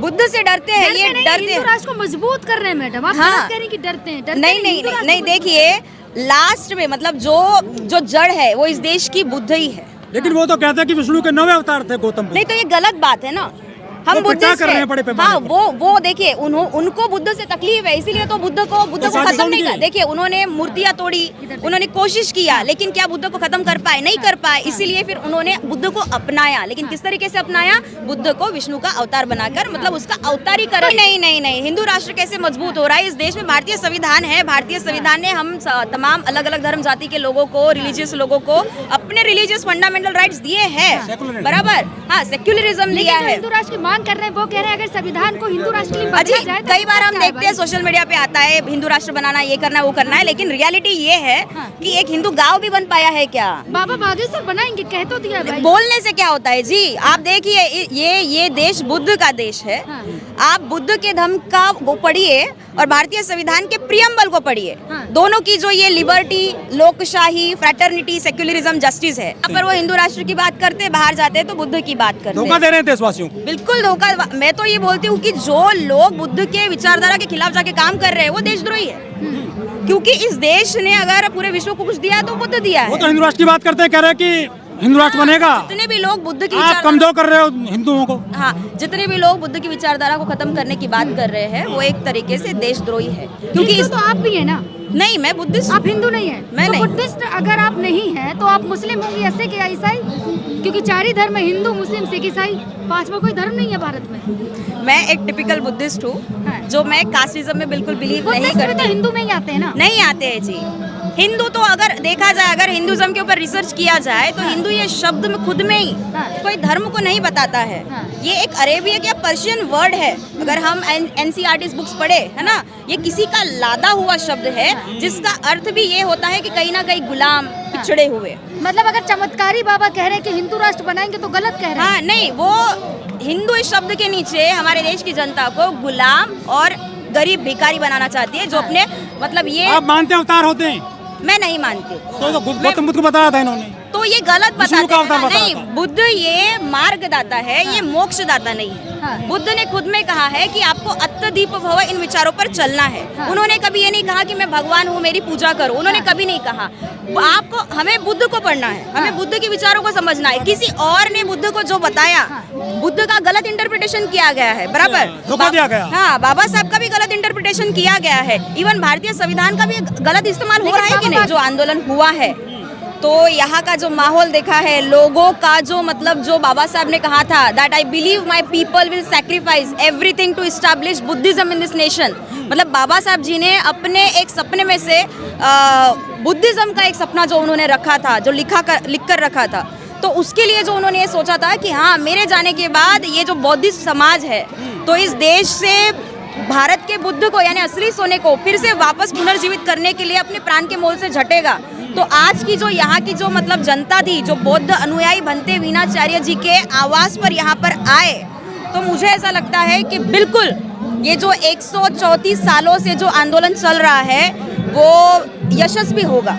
बुद्ध से डरते हैं, ये डरते हिंदू राष्ट्र को मजबूत कर रहे हैं मैडम, आप हाँ। गलत कह रही हैं कि डरते हैं, डरते नहीं नहीं नहीं नहीं, देखिए लास्ट में मतलब जो जड़ है वो इस देश की बुद्ध ही है। लेकिन वो तो कहते हैं कि विष्णु के 9वें अवतार थे गौतम बुद्ध। नहीं तो ये गलत बात है ना, हम वो प्रचार बुद्धिस्ट कर रहे हैं हैं। बड़े पैमाने हाँ पर। वो देखिए उनको बुद्ध से तकलीफ है, इसीलिए तो बुद्ध को साजिश खत्म नहीं उनकी कर। है। देखिए उन्होंने मूर्तियां तोड़ी, उन्होंने कोशिश किया, लेकिन क्या बुद्ध को खत्म कर पाए? नहीं कर पाए। इसीलिए फिर उन्होंने बुद्ध को अपनाया, लेकिन किस तरीके से अपनाया? बुद्ध को विष्णु का अवतार बनाकर, मतलब उसका अवतारीकरण। नहीं नहीं नहीं, हिंदू राष्ट्र कैसे मजबूत हो रहा है? इस देश में भारतीय संविधान है, भारतीय संविधान ने हम तमाम अलग अलग धर्म जाति के लोगों को, रिलीजियस लोगों को अपने रिलीजियस फंडामेंटल राइट्स दिए हैं, बराबर। हाँ, सेक्युलरिज्म दिया है। हिंदू राष्ट्र की मांग कर रहे हैं, वो कह रहे हैं अगर संविधान को हिंदू राष्ट्र के लिए अजी बदला जाए तो कई बार हम क्या है देखते हैं सोशल मीडिया पे आता है हिंदू राष्ट्र बनाना, ये करना है, वो करना है, लेकिन रियलिटी ये है कि एक हिंदू गांव भी बन पाया है क्या? बाबा बागेश्वर बनाएंगे, कह तो दिया भाई। बोलने से क्या होता है जी? आप देखिए ये देश बुद्ध का देश है। हाँ। आप बुद्ध के धर्म का वो पढ़िए और भारतीय संविधान के प्रियम्बल को पढ़िए। हाँ। दोनों की जो ये लिबर्टी, लोकशाही, फ्रेटर्निटी, सेक्युलरिज्म, जस्टिस है, पर वो हिंदू राष्ट्र की बात करते, बाहर जाते तो बुद्ध की बात करते। धोखा दे रहे हैं देशवासियों को। बिल्कुल धोखा। मैं तो ये बोलती हूँ कि जो लोग बुद्ध के विचारधारा के खिलाफ जाके काम कर रहे हैं वो देशद्रोही है, क्योंकि इस देश ने अगर पूरे विश्व को कुछ दिया तो बुद्ध दिया वो है। तो हिंदू राष्ट्र की बात करते हैं, कह रहे हैं कि हिंदू राष्ट्र बनेगा। जितने भी लोग बुद्ध की आप विचारधारा, कमजोर कर रहे हो हिंदुओं को। हाँ, जितने भी लोग बुद्ध की विचारधारा को खत्म करने की बात कर रहे हैं वो एक तरीके से देशद्रोही है, क्योंकि हिंदू तो आप भी है ना, नहीं, मैं बुद्धिस्ट। आप हिंदू नहीं है। मैं तो नहीं। बुद्धिस्ट अगर आप नहीं है तो आप मुस्लिम होंगे ऐसे क्या ईसाई? क्योंकि 4 ही धर्म है, हिंदू, मुस्लिम, सिख, ईसाई, 5वां कोई धर्म नहीं है भारत में। मैं एक टिपिकल बुद्धिस्ट हूँ, हाँ। जो मैं कास्टिज्म में बिल्कुल बिलीव नहीं बुद्धिस्ट भी तो करती। हिंदू में ही आते हैं ना। नहीं आते हैं जी। हिंदू तो अगर देखा जाए, अगर हिंदुज्म के ऊपर रिसर्च किया जाए तो हिंदू ये शब्द में खुद में ही हाँ। कोई धर्म को नहीं बताता है। हाँ। ये एक अरेबियन या पर्शियन वर्ड है। अगर हम एनसीईआरटी बुक्स पढ़े, है ना, ये किसी का लादा हुआ शब्द है, जिसका अर्थ भी ये होता है कि कहीं ना कहीं गुलाम, पिछड़े हुए। मतलब अगर चमत्कारी बाबा कह रहे हैं कि हिंदू राष्ट्र बनाएंगे तो गलत कह रहे हैं। हाँ, नहीं, वो हिंदू इस शब्द के नीचे हमारे देश की जनता को गुलाम और गरीब भिखारी बनाना चाहती है, जो अपने मतलब ये आप मानते हैं अवतार होते हैं? मैं नहीं मानती। तो गौतम बुद्ध को बताया था इन्होंने। तो ये गलत विष्णु बताते का हैं अवतार ना। बताया नहीं, था। बुद्ध ये मार्गदाता है, ये मोक्षदाता नहीं है। हाँ। बुद्ध ने खुद में कहा है कि आपको अत्तदीप भव, इन विचारों पर चलना है। हाँ। उन्होंने कभी ये नहीं कहा कि मैं भगवान हूँ, मेरी पूजा करो। उन्होंने कभी नहीं कहा। आपको, हमें बुद्ध को पढ़ना है, हमें बुद्ध के विचारों को समझना है। किसी और ने बुद्ध को जो बताया, बुद्ध का गलत इंटरप्रिटेशन किया गया है, बराबर। धोखा दिया गया। हाँ, बाबा साहब का भी गलत इंटरप्रिटेशन किया गया है। इवन भारतीय संविधान का भी गलत इस्तेमाल हो रहा है कि नहीं, जो आंदोलन हुआ है। तो यहाँ का जो माहौल देखा है, लोगों का जो मतलब, जो बाबा साहब ने कहा था that I believe my people will sacrifice everything to establish Buddhism in this nation. मतलब बाबा साहब जी ने अपने एक सपने में से बुद्धिज्म का एक सपना जो उन्होंने रखा था, जो लिख कर रखा था, तो उसके लिए जो उन्होंने ये सोचा था कि हाँ, मेरे जाने के बाद ये जो बौद्धिस्ट समाज है, तो इस देश से भारत के बुद्ध को, यानी असली सोने को फिर से वापस पुनर्जीवित करने के लिए अपने प्राण के मोल से झटेगा। तो आज की जो यहाँ की जो मतलब जनता थी, जो बौद्ध अनुयायी भंते वीणाचार्य जी के आवास पर यहाँ पर आए, तो मुझे ऐसा लगता है कि बिल्कुल ये जो 134 सालों से जो आंदोलन चल रहा है वो यशस्वी होगा।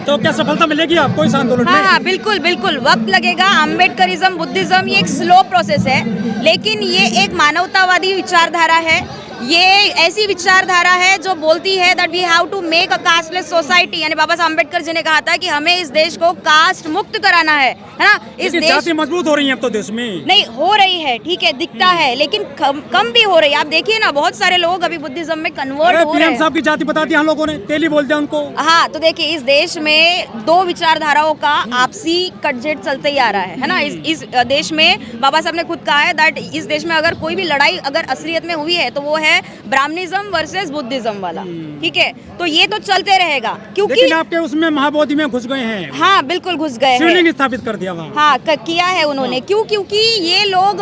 तो क्या सफलता मिलेगी आपको इस आंदोलन में? हाँ, बिल्कुल बिल्कुल, वक्त लगेगा। अम्बेडकरिज्म, बुद्धिज्म ये एक स्लो प्रोसेस है, लेकिन ये एक मानवतावादी विचारधारा है। ये ऐसी विचारधारा है जो बोलती है that we have to make a casteless society. यानी बाबा साहब अम्बेडकर जी ने कहा था कि हमें इस देश को कास्ट मुक्त कराना है ना। इस देश जाति मजबूत हो रही है अब तो देश में। नहीं हो रही है, ठीक है, दिखता है, लेकिन कम भी हो रही है। आप देखिए ना, बहुत सारे लोग अभी बुद्धिज्म में कन्वर्ट हो रहे पीएम हैं। साहब की जाति बता दी हम लोगों ने, तेली बोलते हैं उनको। हाँ, तो देखिए इस देश में 2 विचारधाराओं का आपसी कटजेट चलते ही आ रहा है ना। इस देश में बाबा साहब ने खुद कहा है दैट इस देश में अगर कोई भी लड़ाई अगर असलियत में हुई है तो वो है ब्राह्मणिज्म वर्सेस बुद्धिज्म वाला, ठीक है। तो ये तो चलते रहेगा, क्योंकि लेकिन आपके उसमें महाबोधि में घुस गए हैं। हाँ, बिल्कुल घुस गए हैं। शिवलिंग स्थापित कर दिया वहाँ। हाँ, किया है उन्होंने। क्योंकि ये लोग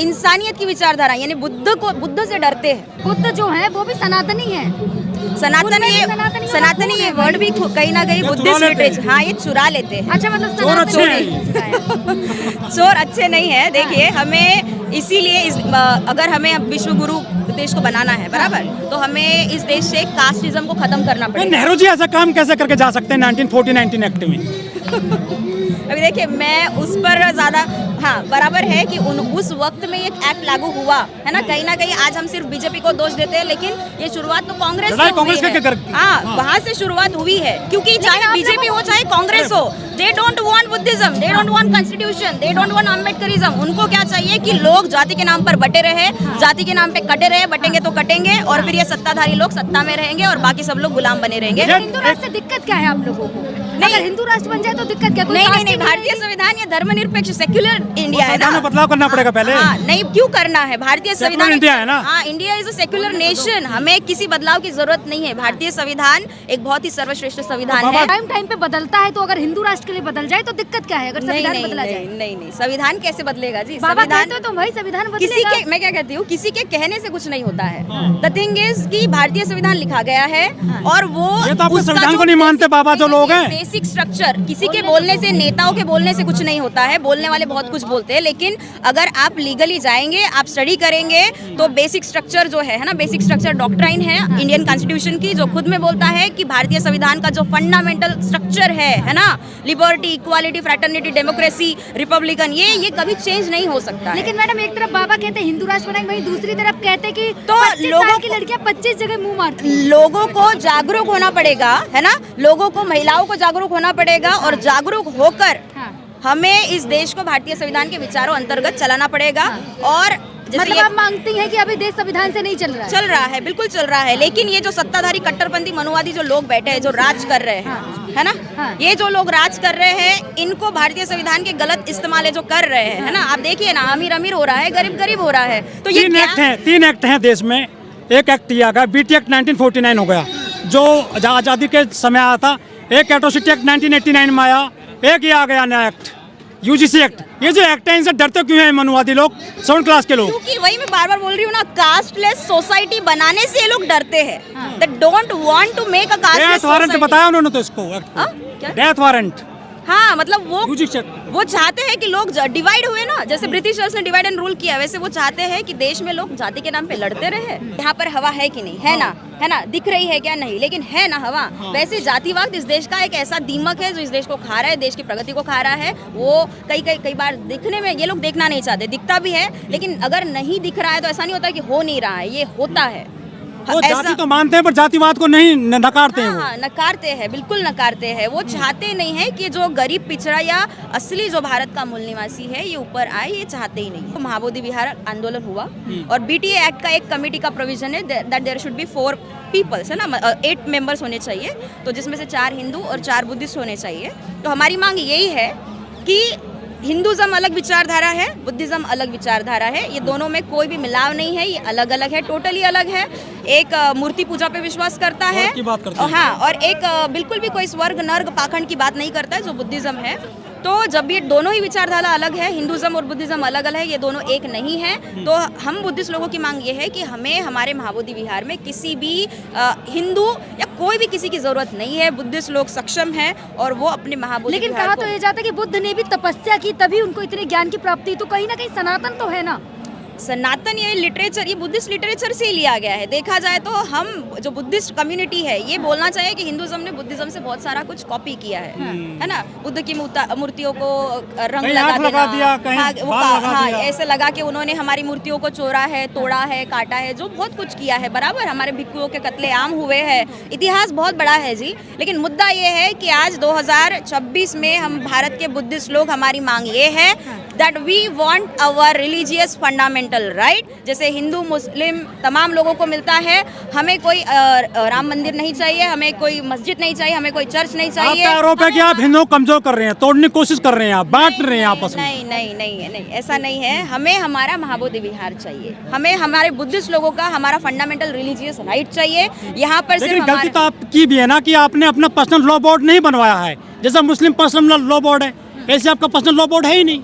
इंसानियत की विचारधारा, यानी बुद्ध से डरते हैं। बुद्ध जो है वो भी सनातनी है। सनातनी ये वर्ड भी कहीं ना कहीं बुद्धिस्ट लिटरेचर, हाँ, ये चुरा लेते हैं। अच्छा, मतलब चोर अच्छे सनातनी चोर अच्छे नहीं है। देखिए, हमें इसीलिए अगर हमें विश्व गुरु देश को बनाना है, बराबर, तो हमें इस देश से कास्टिज्म को खत्म करना तो पड़ेगा। नेहरू जी ऐसा काम कैसे करके जा सकते हैं 1940-19 एक्ट में? अभी देखिए मैं उस पर ज़्यादा हाँ बराबर है कि उस वक्त में एक एक्ट लागू हुआ है ना कहीं आज हम सिर्फ बीजेपी को दोष देते हैं, लेकिन ये शुरुआत तो कांग्रेस से हुई है। हाँ वहाँ से शुरुआत हुई है, क्योंकि चाहे बीजेपी हो चाहे कांग्रेस हो, they don't want Buddhism, they don't want constitution, they don't want Ambedkarism. उनको क्या चाहिए कि लोग जाति के नाम पर बटे रहे, जाति के नाम पे कटे रहे, बटेंगे तो कटेंगे, और फिर ये सत्ताधारी लोग सत्ता में रहेंगे और बाकी सब लोग गुलाम बने रहेंगे। हिंदू राष्ट्र से दिक्कत क्या है आप लोगों को? अगर हिंदू राष्ट्र बन जाए तो दिक्कत क्या? नहीं, भारतीय संविधान ये धर्मनिरपेक्ष सेक्युलर इंडिया है ना, बदलाव करना पड़ेगा पहले। हाँ, नहीं क्यों करना है? भारतीय संविधान इंडिया है ना। हाँ, India is a secular nation, हमें किसी बदलाव की जरूरत नहीं है। भारतीय संविधान एक बहुत ही सर्वश्रेष्ठ संविधान है। टाइम पे बदलता है, तो अगर हिंदू राष्ट्र के लिए बदल जाए तो दिक्कत क्या है? अगर संविधान बदला जाए? नहीं, संविधान कैसे बदलेगा जी? बाबा संविधान कहते हो तो भाई संविधान किसी बदलेगा। के, मैं क्या कहती हूँ, किसी के कहने से कुछ नहीं होता है। द थिंग इज कि भारतीय संविधान लिखा गया है और वो ये तो आपको उसका संविधान जो को नहीं मानते बाबा जो लोग हैं। बेसिक स्ट्रक्चर, किसी के बोलने से, नेताओं के बोलने से कुछ नहीं होता है। बोलने वाले बहुत कुछ बोलते हैं, लेकिन अगर आप लीगली जाएंगे, आप स्टडी करेंगे, तो बेसिक स्ट्रक्चर जो है ना, बेसिक स्ट्रक्चर डॉक्ट्राइन है इंडियन कॉन्स्टिट्यूशन की, जो खुद में बोलता है कि भारतीय संविधान का जो फंडामेंटल स्ट्रक्चर है ना, liberty, equality, fraternity, democracy, Republican, ये कभी चेंज नहीं हो सकता है। लेकिन मैडम एक तरफ बाबा कहते हैं हिंदू राष्ट्र बनाएंगे, वहीं दूसरी तरफ कहते हैं कि तो 25 लोगों साल की को- लड़कियां 25 जगह मुंह मारती हैं। लोगों को जागरूक होना पड़ेगा, है ना, लोगों को, महिलाओं को जागरूक होना पड़ेगा, और जागरूक होकर हाँ। हमें इस देश को भारतीय संविधान के विचारों अंतर्गत चलाना पड़ेगा। और जैसे मतलब ये आप मांगती हैं कि अभी देश संविधान से नहीं चल रहा है? चल रहा है, बिल्कुल चल रहा है, लेकिन ये जो सत्ताधारी कट्टरपंथी मनुवादी जो लोग बैठे हैं, जो राज कर रहे हैं, है ना, हाँ। ये जो लोग राज कर रहे हैं, इनको भारतीय संविधान के गलत इस्तेमाल है जो कर रहे हैं, है ना। आप देखिए ना, अमीर अमीर हो रहा है, गरीब गरीब हो रहा है। तो ये तीन एक्ट हैं देश में। एक एक्ट किया गया, बीटी एक्ट 1949 हो गया जो आज़ादी के समय आया था। एक एट्रोसिटी एक्ट 1989 में आया। एक ये आ गया नया एक्ट, यूजीसी एक्ट। ये जो एक्ट है, इनसे डरते क्यों हैं मनुवादी लोग, 7th क्लास के लोग? क्योंकि वही मैं बार बार बोल रही हूँ ना, कास्टलेस सोसाइटी बनाने से ये लोग डरते हैं। They don't want to make a casteless death warrant society. बताया उन्होंने तो इसको, क्या? Death warrant. हाँ, मतलब यूजीसी एक्ट। वो चाहते हैं कि लोग डिवाइड हुए ना, जैसे ब्रिटिशर्स ने डिवाइड एंड रूल किया, वैसे वो चाहते हैं कि देश में लोग जाति के नाम पे लड़ते रहे। यहाँ पर हवा है कि नहीं, है ना, है ना, दिख रही है क्या? नहीं, लेकिन है ना हवा। वैसे जातिवाद इस देश का एक ऐसा दीमक है जो इस देश को खा रहा है, देश की प्रगति को खा रहा है। वो कई बार दिखने में ये लोग देखना नहीं चाहते, दिखता भी है, लेकिन अगर नहीं दिख रहा है तो ऐसा नहीं होता कि हो नहीं रहा है, ये होता है। वो जाति तो मानते हैं पर जातिवाद को नहीं नकारते हैं। हाँ, नकारते हैं, बिल्कुल नकारते हैं। वो चाहते नहीं है कि जो गरीब, पिछड़ा या असली जो भारत का मूल निवासी है ये ऊपर आए, ये चाहते ही नहीं। तो महाबोधि विहार आंदोलन हुआ और बीटीए एक्ट का एक कमेटी का प्रोविजन है that there should be 4 peoples, है ना, 8 मेंबर्स होने चाहिए, तो जिसमें से 4 हिंदू और 4 बुद्धिस्ट होने चाहिए। तो हमारी मांग यही है कि हिंदुज़म अलग विचारधारा है, बुद्धिज़्म अलग विचारधारा है, ये दोनों में कोई भी मिलाव नहीं है, ये अलग अलग है, टोटली अलग है। एक मूर्ति पूजा पे विश्वास करता है, की बात करता है। हाँ, और एक बिल्कुल भी कोई स्वर्ग नर्क पाखंड की बात नहीं करता है जो बुद्धिज़्म है। तो जब ये दोनों ही विचारधारा अलग है, हिंदुज़म और बुद्धिज़्म अलग अलग है, ये दोनों एक नहीं है, तो हम बुद्धिस्ट लोगों की मांग ये है कि हमें हमारे महाबोधि विहार में किसी भी हिंदू या कोई भी किसी की ज़रूरत नहीं है। बुद्धिस्ट लोग सक्षम हैं और वो अपने महाबोधि लेकिन विहार कहा को- तो ये जाता है कि बुद्ध ने भी तपस्या की, तभी उनको इतने ज्ञान की प्राप्ति, तो कहीं ना कहीं सनातन तो है ना। सनातन ये लिटरेचर, ये बुद्धिस्ट लिटरेचर से ही लिया गया है। देखा जाए तो हम जो बुद्धिस्ट कम्युनिटी है, ये बोलना चाहिए कि हिंदुज़म ने बुद्धिज़्म से बहुत सारा कुछ कॉपी किया है ना। बुद्ध की मूर्तियों को रंग कहीं लगा आँख लगा देना, दिया, कहीं हाँ, बाल लगा दिया। ऐसे लगा के उन्होंने हमारी मूर्तियों को चोरा है, तोड़ा है, काटा है, जो बहुत कुछ किया है। बराबर, हमारे भिक्षुओं के कत्लेआम हुए हैं, इतिहास बहुत बड़ा है जी। लेकिन मुद्दा ये है कि आज 2026 में हम भारत के बुद्धिस्ट लोग, हमारी मांग ये है that we want our religious fundamental right, जैसे हिंदू मुस्लिम तमाम लोगों को मिलता है। हमें कोई राम मंदिर नहीं चाहिए, हमें कोई मस्जिद नहीं चाहिए, हमें कोई चर्च नहीं चाहिए। आपका आरोप है कि आप हिंदुओं को कमजोर कर रहे हैं, तोड़ने की कोशिश कर रहे हैं, आप बांट रहे हैं आपस में। नहीं, ऐसा नहीं है। हमें हमारा महाबोधि विहार चाहिए, हमें हमारे बुद्धिस्ट लोगों का हमारा फंडामेंटल रिलीजियस राइट चाहिए। यहाँ पर लेकिन सिर्फ गलती तो आपकी भी है ना कि आपने अपना पर्सनल लॉ बोर्ड नहीं बनवाया है, जैसा मुस्लिम पर्सनल लॉ बोर्ड है, ऐसे आपका पर्सनल लॉ बोर्ड है ही नहीं।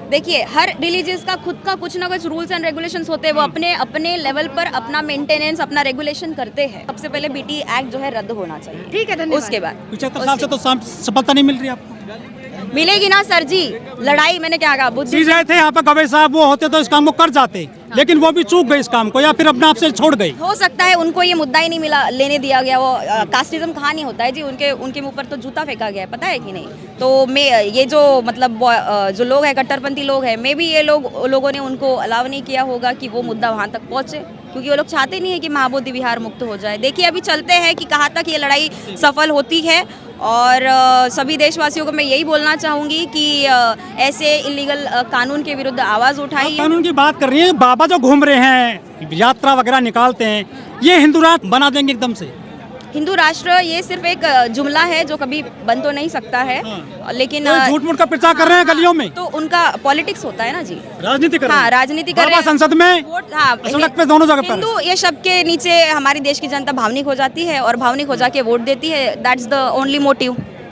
देखिए, हर रिलीजियस का खुद का कुछ ना कुछ रूल्स एंड रेगुलेशंस होते हैं, वो अपने अपने लेवल पर अपना मेंटेनेंस, अपना रेगुलेशन करते हैं। सबसे पहले बीटी एक्ट जो है रद्द होना चाहिए, ठीक है, धन्यवाद। उसके बाद 75 साल से तो सफलता नहीं मिल रही आपको। मिलेगी ना सर जी, लड़ाई मैंने क्या कहा, बुद्धि चीज रहे थे यहाँ पे गवे साहब, वो होते तो इस काम को कर जाते, लेकिन वो भी चूक गए इस काम को, या फिर अपने आप से छोड़ गए। हो सकता है उनको ये मुद्दा ही नहीं मिला, लेने दिया गया। वो कास्टिज्म कहाँ नहीं होता है जी, उनके मुंह पर तो जूता फेंका गया है, पता है कि नहीं। तो मैं ये जो मतलब जो लोग हैं, कट्टरपंथी लोग हैं, मे भी ये लोगों ने उनको अलाउ नहीं किया होगा कि वो मुद्दा वहाँ तक पहुँचे, क्योंकि वो लोग चाहते नहीं है कि महाबोधि विहार मुक्त हो जाए। देखिए अभी चलते हैं कि कहाँ तक ये लड़ाई सफल होती है। और सभी देशवासियों को मैं यही बोलना चाहूँगी कि ऐसे इलीगल कानून के विरुद्ध आवाज़ उठाइए। कानून की बात कर रही हैं, बाबा जो घूम रहे हैं, यात्रा वगैरह निकालते हैं, ये हिंदू राष्ट्र बना देंगे एकदम से। हिंदू राष्ट्र ये सिर्फ एक जुमला है जो कभी बन तो नहीं सकता है, लेकिन तो झूठ मूठ का प्रचार कर रहे हैं गलियों में, तो उनका पॉलिटिक्स होता है ना जी, राजनीति कर रहे हाँ हैं। राजनीति कर रहे हैं, संसद में वोट, हाँ सड़क पे दोनों जगह पर हिंदू, ये शब्द के नीचे हमारी देश की जनता भावनिक हो जाती है और भावनिक हो जाके वोट देती है। That's the only motive.